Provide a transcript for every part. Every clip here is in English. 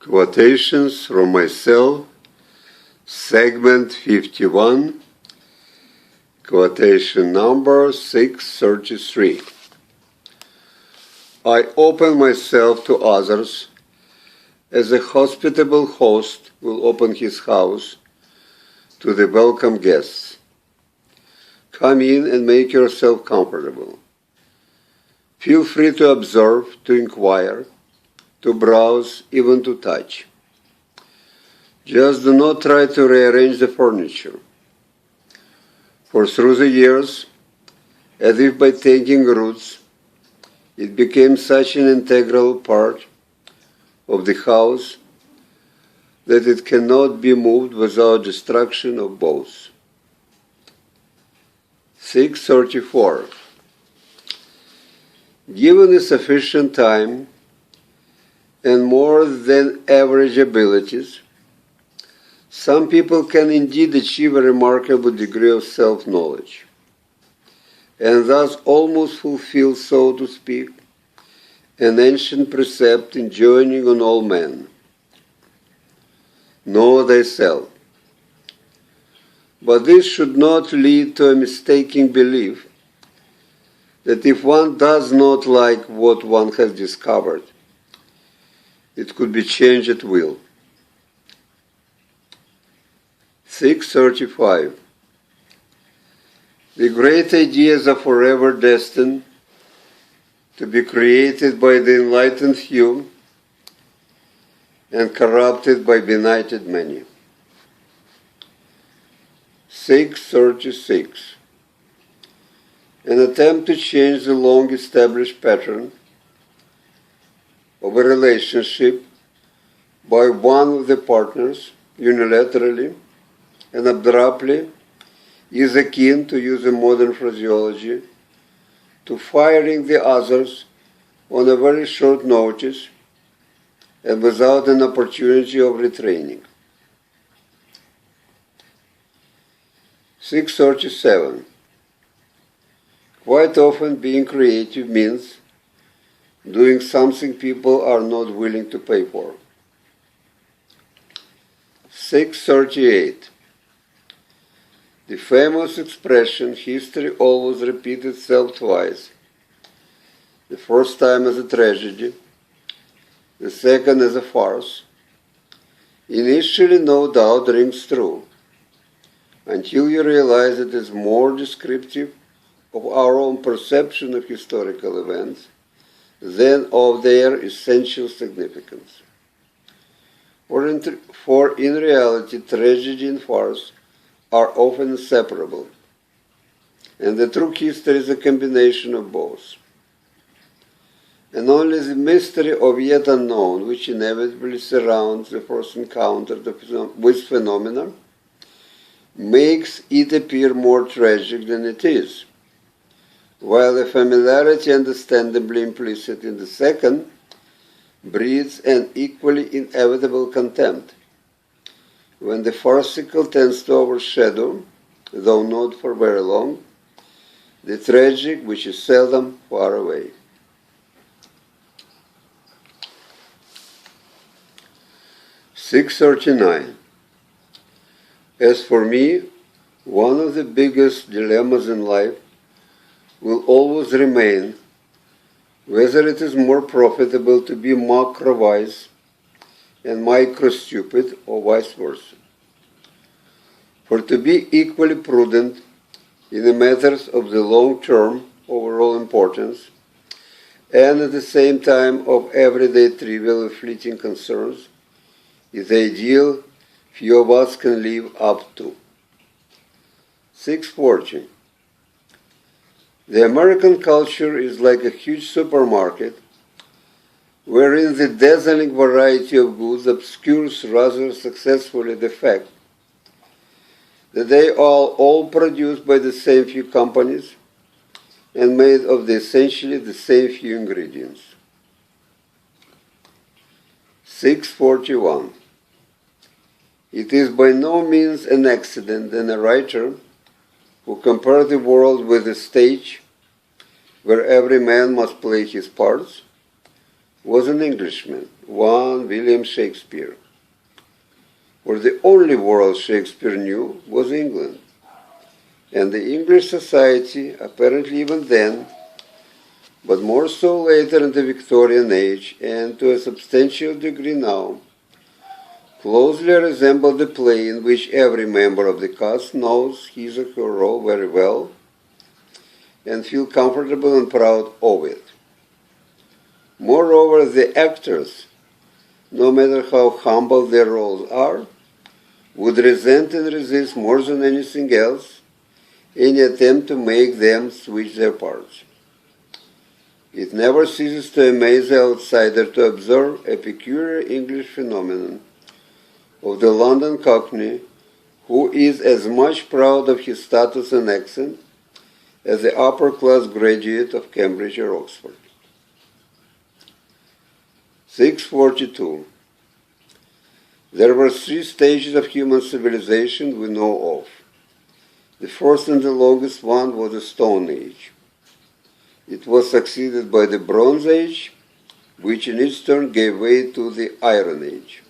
Quotations from myself, segment 51, quotation number 633. I open myself to others as a hospitable host will open his house to the welcome guests. Come in and make yourself comfortable. Feel free to observe, to inquire, to browse, even to touch. Just do not try to rearrange the furniture. For through the years, as if by taking roots, it became such an integral part of the house that it cannot be moved without destruction of both. 634. Given a sufficient time and more than average abilities, some people can indeed achieve a remarkable degree of self-knowledge, and thus almost fulfill, so to speak, an ancient precept enjoining on all men: know thyself. But this should not lead to a mistaken belief that if one does not like what one has discovered, it could be changed at will. 635. The great ideas are forever destined to be created by the enlightened few and corrupted by benighted many. 636. An attempt to change the long-established pattern of a relationship by one of the partners unilaterally and abruptly is akin, to use a modern phraseology, to firing the others on a very short notice and without an opportunity of retraining. 637. Quite often being creative means doing something people are not willing to pay for. 638. The famous expression, history always repeats itself twice, the first time as a tragedy, the second as a farce, initially no doubt rings true, until you realize it is more descriptive of our own perception of historical events than of their essential significance. For in reality, tragedy and farce are often inseparable, and the true history is a combination of both. And only the mystery of yet unknown, which inevitably surrounds the first encounter with phenomena, makes it appear more tragic than it is, while the familiarity understandably implicit in the second breeds an equally inevitable contempt, when the farcical tends to overshadow, though not for very long, the tragic, which is seldom far away. 639. As for me, one of the biggest dilemmas in life will always remain whether it is more profitable to be macro-wise and micro-stupid, or vice versa. For to be equally prudent in the matters of the long-term overall importance and at the same time of everyday trivial and fleeting concerns is the ideal few of us can live up to. 640. The American culture is like a huge supermarket wherein the dazzling variety of goods obscures rather successfully the fact that they are all produced by the same few companies and made of essentially the same few ingredients. 641. It is by no means an accident that a writer who compared the world with a stage where every man must play his parts was an Englishman, one William Shakespeare. For the only world Shakespeare knew was England. And the English society, apparently even then, but more so later in the Victorian age, and to a substantial degree now, closely resembled the play in which every member of the cast knows his or her role very well and feel comfortable and proud of it. Moreover, the actors, no matter how humble their roles are, would resent and resist more than anything else any attempt to make them switch their parts. It never ceases to amaze the outsider to observe a peculiar English phenomenon of the London Cockney, who is as much proud of his status and accent as the upper-class graduate of Cambridge or Oxford. 642. There were three stages of human civilization we know of. The first and the longest one was the Stone Age. It was succeeded by the Bronze Age, which in its turn gave way to the Iron Age.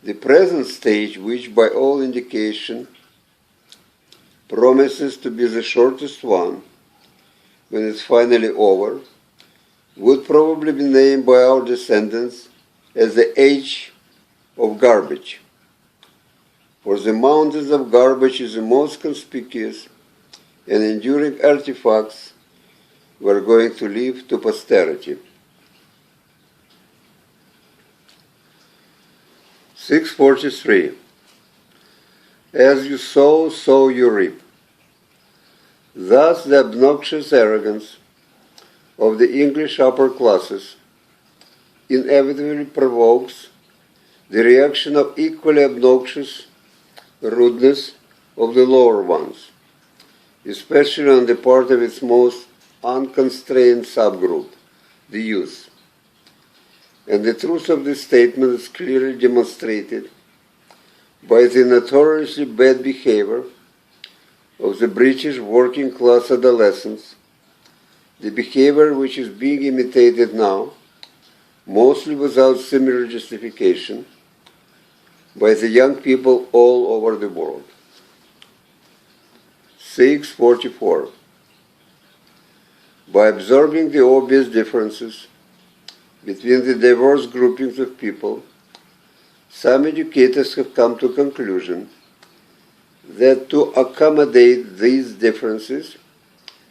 The present stage, which by all indication promises to be the shortest one, when it's finally over, would probably be named by our descendants as the Age of Garbage. For the mountains of garbage is the most conspicuous and enduring artifacts we're going to leave to posterity. 643. As you sow, so you reap. Thus the obnoxious arrogance of the English upper classes inevitably provokes the reaction of equally obnoxious rudeness of the lower ones, especially on the part of its most unconstrained subgroup, the youth. And the truth of this statement is clearly demonstrated by the notoriously bad behavior of the British working class adolescents, the behavior which is being imitated now, mostly without similar justification, by the young people all over the world. 644. By observing the obvious differences between the diverse groupings of people, some educators have come to the conclusion that to accommodate these differences,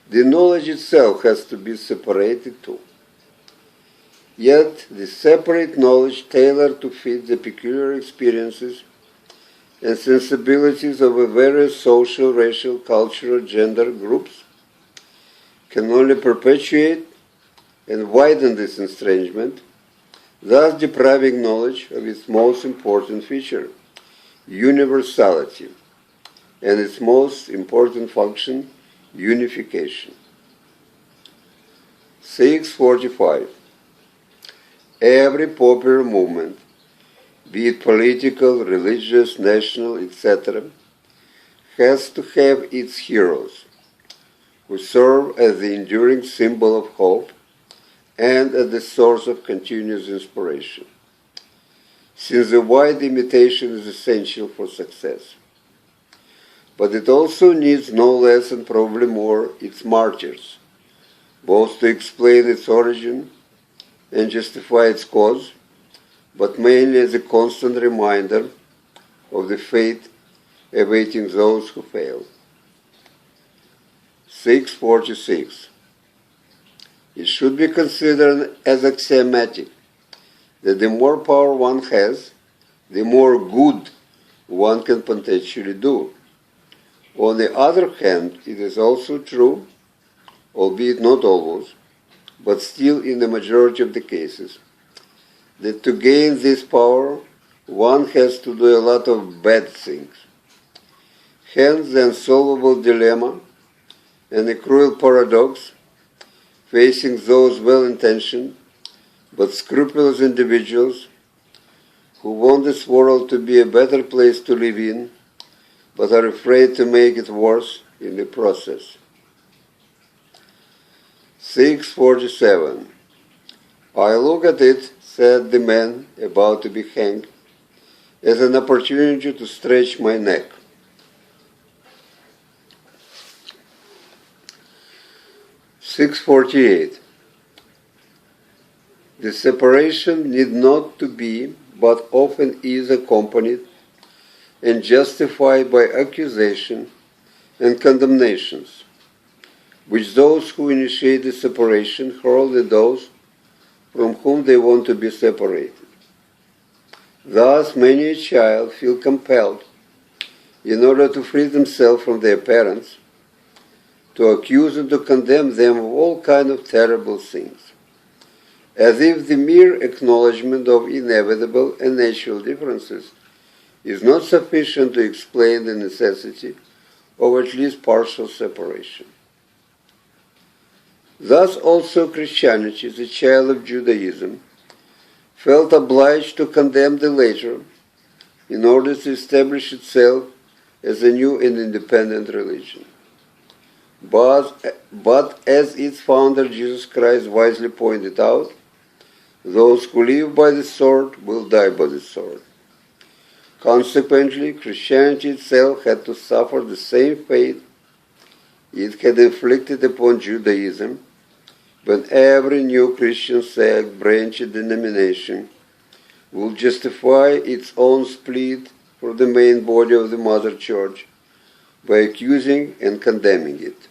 the knowledge itself has to be separated too. Yet, the separate knowledge tailored to fit the peculiar experiences and sensibilities of the various social, racial, cultural, gender groups can only perpetuate and widen this estrangement, thus depriving knowledge of its most important feature, universality, and its most important function, unification. 645. Every popular movement, be it political, religious, national, etc., has to have its heroes, who serve as the enduring symbol of hope and as the source of continuous inspiration, since the wide imitation is essential for success. But it also needs no less and probably more its martyrs, both to explain its origin and justify its cause, but mainly as a constant reminder of the fate awaiting those who fail. 646. It should be considered as axiomatic that the more power one has, the more good one can potentially do. On the other hand, it is also true, albeit not always, but still in the majority of the cases, that to gain this power, one has to do a lot of bad things. Hence the unsolvable dilemma and the cruel paradox facing those well-intentioned but scrupulous individuals who want this world to be a better place to live in, but are afraid to make it worse in the process. 647. I look at it, said the man about to be hanged, as an opportunity to stretch my neck. 648. The separation need not to be, but often is accompanied and justified by accusation and condemnations, which those who initiate the separation hurl at those from whom they want to be separated. Thus, many a child feel compelled, in order to free themselves from their parents, to accuse and to condemn them of all kinds of terrible things, as if the mere acknowledgement of inevitable and natural differences is not sufficient to explain the necessity of at least partial separation. Thus also Christianity, the child of Judaism, felt obliged to condemn the later in order to establish itself as a new and independent religion. But as its founder Jesus Christ wisely pointed out, those who live by the sword will die by the sword. Consequently, Christianity itself had to suffer the same fate it had inflicted upon Judaism when every new Christian sect, branch, and denomination will justify its own split from the main body of the Mother Church by accusing and condemning it.